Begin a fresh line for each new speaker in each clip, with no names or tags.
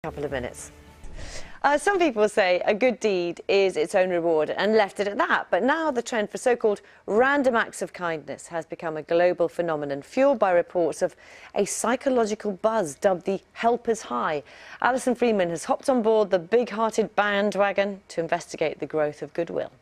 Couple of minutes. Some people say a good deed is its own reward and left it at that. But now the trend for so-called random acts of kindness has become a global phenomenon, fueled by reports of a psychological buzz dubbed the helper's high. Alison Freeman has hopped on board the big-hearted bandwagon to investigate the growth of goodwill.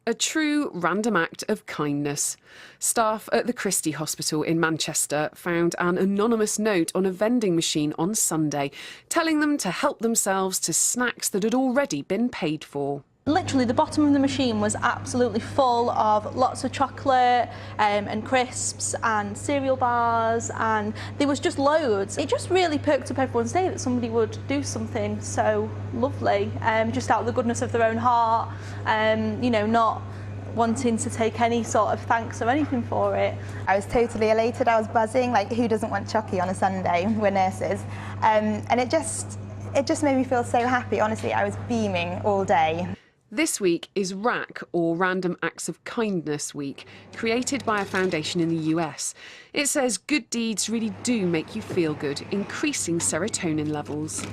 A true random act of kindness. Staff at the Christie Hospital in Manchester found an anonymous note on a vending machine on Sunday, telling them to help themselves to snacks that had already been paid for.
Literally, the bottom of the machine was absolutely full of lots of chocolate and crisps and cereal bars, and there was just loads. It just really perked up everyone's day that somebody would do something so lovely, just out of the goodness of their own heart, you know, not wanting to take any sort of thanks or anything for it.
I was totally elated, I was buzzing, like who doesn't want chocky on a Sunday? We're nurses. And it just made me feel so happy, honestly, I was beaming all day.
This week is RAK, or Random Acts of Kindness Week, created by a foundation in the US. It says good deeds really do make you feel good, increasing serotonin levels.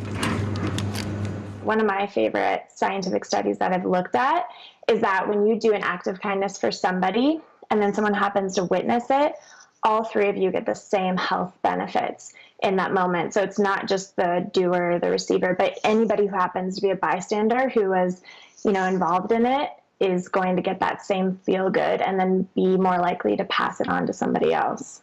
One of my favorite scientific studies that I've looked at is that when you do an act of kindness for somebody and then someone happens to witness it, all three of you get the same health benefits in that moment. So it's not just the doer, the receiver, but anybody who happens to be a bystander who was, you know, involved in it is going to get that same feel good and then be more likely to pass it on to somebody else.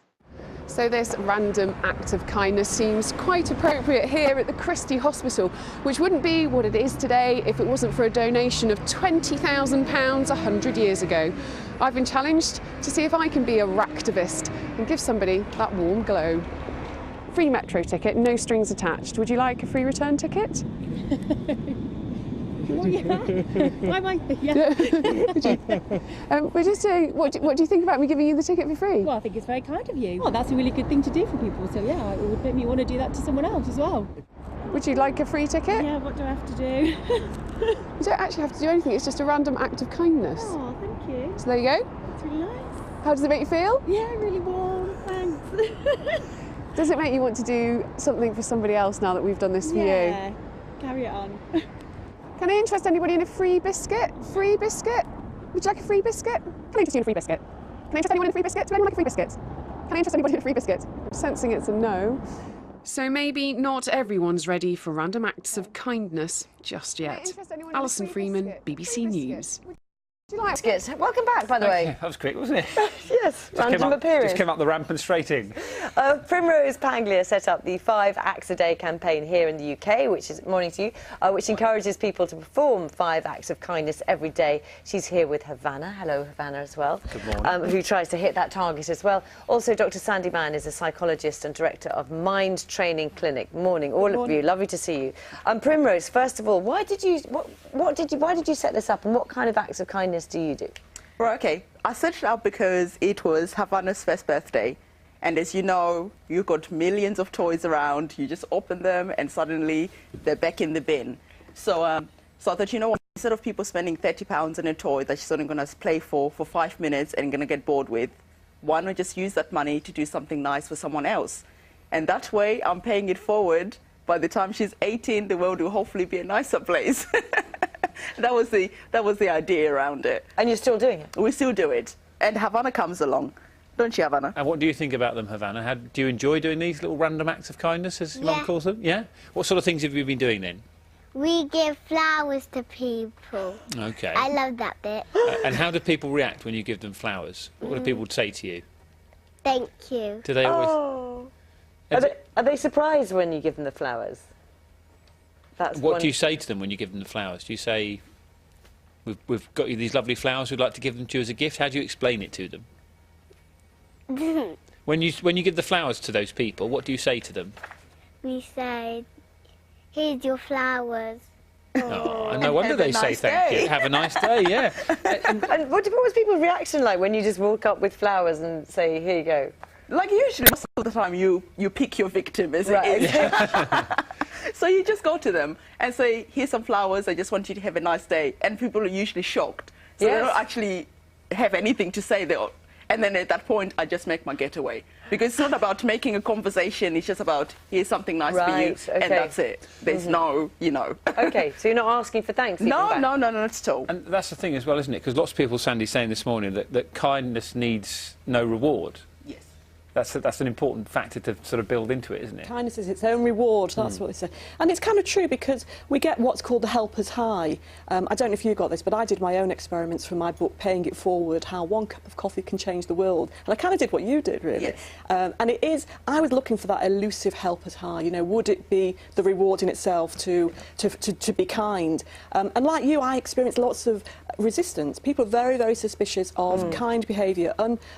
So this random act of kindness seems quite appropriate here at the Christie Hospital, which wouldn't be what it is today if it wasn't for a donation of £20,000 100 years ago. I've been challenged to see if I can be a Raktivist and give somebody that warm glow. Free metro ticket, no strings attached. Would you like a free return ticket?
Oh, yeah. Why am I? Yeah.
We're just saying, what do you think about me giving you the ticket for free?
Well, I think it's very kind of you. Well, that's a really good thing to do for people. So yeah, it would make me want to do that to someone else as well.
Would you like a free ticket?
Yeah. What do I have to do?
You don't actually have to do anything. It's just a random act of kindness.
Oh, thank you.
So there you go.
That's really nice.
How does it make you feel?
Yeah, really warm. Thanks.
Does it make you want to do something for somebody else now that we've done this for you?
Yeah. Carry it on.
Can I interest anybody in a free biscuit? Free biscuit? Would you like a free biscuit? Can I interest you in a free biscuit? Can I interest anyone in a free biscuit? Would anyone like a free biscuit? Can I interest anybody in a free biscuit? I'm sensing it's a no. So maybe not everyone's ready for random acts of kindness just yet. Alison Freeman, BBC News.
Biscuits. Welcome back, by the way.
That was quick, wasn't it?
Yes, random appearance.
Just came up the ramp and straight in.
Primrose Panglia set up the 5 Acts a Day campaign here in the UK, which is morning to you, which encourages people to perform 5 acts of kindness every day. She's here with Havana. Hello, Havana, as well.
Good morning.
Who tries to hit that target as well. Also, Dr. Sandy Mann is a psychologist and director of Mind Training Clinic. Morning, all of you. Lovely to see you. Primrose, first of all, why did you set this up, and what kind of acts of kindness do you do?
Right, okay. I set it up because it was Havana's first birthday. And as you know, you've got millions of toys around. You just open them and suddenly they're back in the bin. So, I thought, you know what, instead of people spending £30 on a toy that she's only going to play for 5 minutes and going to get bored with, why not just use that money to do something nice for someone else? And that way, I'm paying it forward. By the time she's 18, the world will hopefully be a nicer place. That was the idea around it.
And you're still doing it?
We still do it. And Havana comes along. Don't you, Havana?
And what do you think about them, Havana? Do you enjoy doing these little random acts of kindness, as your mum calls them? Yeah? What sort of things have you been doing then?
We give flowers to people.
OK.
I love that bit.
And how do people react when you give them flowers? What do people say to you?
Thank you.
Do they always...
Oh. Are they surprised when you give them the flowers?
What do you say to them when you give them the flowers? Do you say, we've got you these lovely flowers, we'd like to give them to you as a gift? How do you explain it to them? When you give the flowers to those people, what do you say to them?
We say, here's your flowers.
Oh, no wonder they say thank you. Have a nice day, yeah.
And what was people's reaction like when you just walk up with flowers and say, here you go?
Like usually, most of the time, you pick your victim, as
right.
it is. So you just go to them and say, here's some flowers, I just want you to have a nice day. And people are usually shocked. So they don't actually have anything to say. And then at that point, I just make my getaway. Because it's not about making a conversation, it's just about, here's something nice for you,
okay.
and that's it. There's no,
OK, so you're not asking for thanks?
No, not at all.
And that's the thing as well, isn't it? Because lots of people, Sandy's saying this morning, that kindness needs no reward.
Yes.
That's an important factor to sort of build into it, isn't it?
Kindness is its own reward, that's what they say. And it's kind of true because we get what's called the helper's high. I don't know if you got this, but I did my own experiments from my book, Paying It Forward, How One Cup of Coffee Can Change the World. And I kind of did what you did, really.
Yes.
And it is, I was looking for that elusive helper's high. You know, would it be the reward in itself to be kind? And like you, I experienced lots of resistance. People are very, very suspicious of kind behaviour,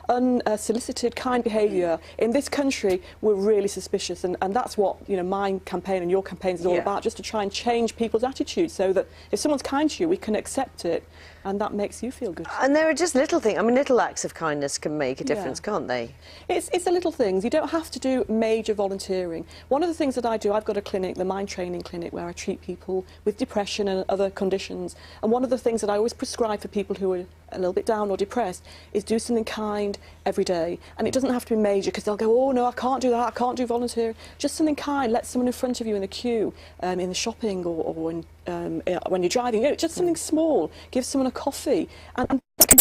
unsolicited kind behaviour. In this country, we're really suspicious, and that's what, you know, my campaign and your campaign is all about, just to try and change people's attitudes so that if someone's kind to you, we can accept it, and that makes you feel good.
And there are just little things. I mean, little acts of kindness can make a difference, can't they?
It's the little things. You don't have to do major volunteering. One of the things that I do, I've got a clinic, the Mind Training Clinic, where I treat people with depression and other conditions. And one of the things that I always prescribe for people who are a little bit down or depressed is do something kind every day. And it doesn't have to be major, because they'll go, oh no, I can't do that, I can't do volunteering. Just something kind. Let someone in front of you in the queue, in the shopping or when you're driving. You know, just something small. Give someone a coffee, and that can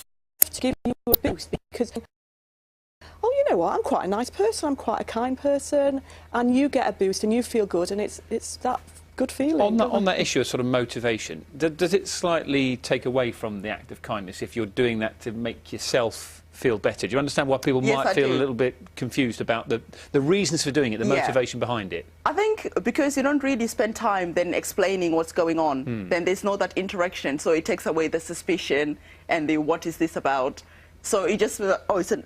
give you a boost, because, oh, you know what, I'm quite a nice person, I'm quite a kind person, and you get a boost and you feel good, and it's that good feeling.
On that issue of sort of motivation, does it slightly take away from the act of kindness if you're doing that to make yourself feel better? Do you understand why people might feel a little bit confused about the reasons for doing it, the motivation behind it?
I think because you don't really spend time then explaining what's going on, then there's no that interaction, so it takes away the suspicion and the what is this about. So it just,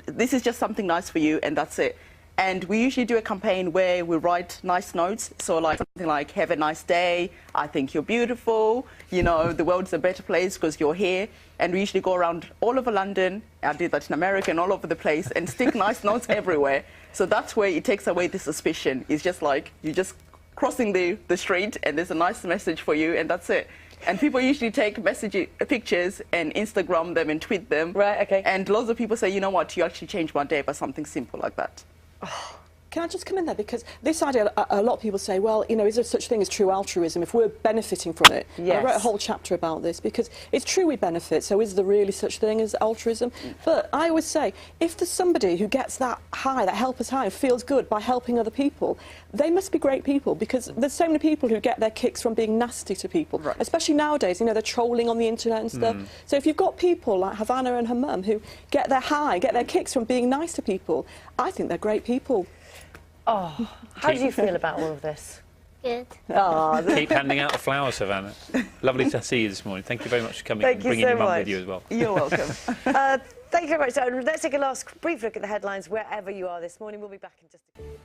this is just something nice for you, and that's it. And we usually do a campaign where we write nice notes, so like something like, have a nice day, I think you're beautiful, you know, the world's a better place because you're here. And we usually go around all over London, I did that in America and all over the place, and stick nice notes everywhere. So that's where it takes away the suspicion. It's just like, you're just crossing the street and there's a nice message for you, and that's it. And people usually take pictures and Instagram them and tweet them.
Right, okay.
And lots of people say, you know what, you actually changed my day by something simple like that.
Oh, can I just come in there? Because this idea, a lot of people say, well, you know, is there such thing as true altruism if we're benefiting from it?
Yes.
I wrote a whole chapter about this because it's true we benefit, so is there really such thing as altruism? But I always say, if there's somebody who gets that high, that helper's high, and feels good by helping other people, they must be great people, because there's so many people who get their kicks from being nasty to people, especially nowadays, you know, they're trolling on the internet and stuff. So if you've got people like Havana and her mum who get their high, get their kicks from being nice to people, I think they're great people.
Oh, how do you feel about all of this?
Good.
Oh,
Keep handing out the flowers, Savannah. Lovely to see you this morning. Thank you very much for coming
Thank
and
you
bringing
so
your mum
much.
with you as well.
You're welcome.
Thank you very much. So let's take a last brief look at the headlines wherever you are this morning. We'll be back in just a minute.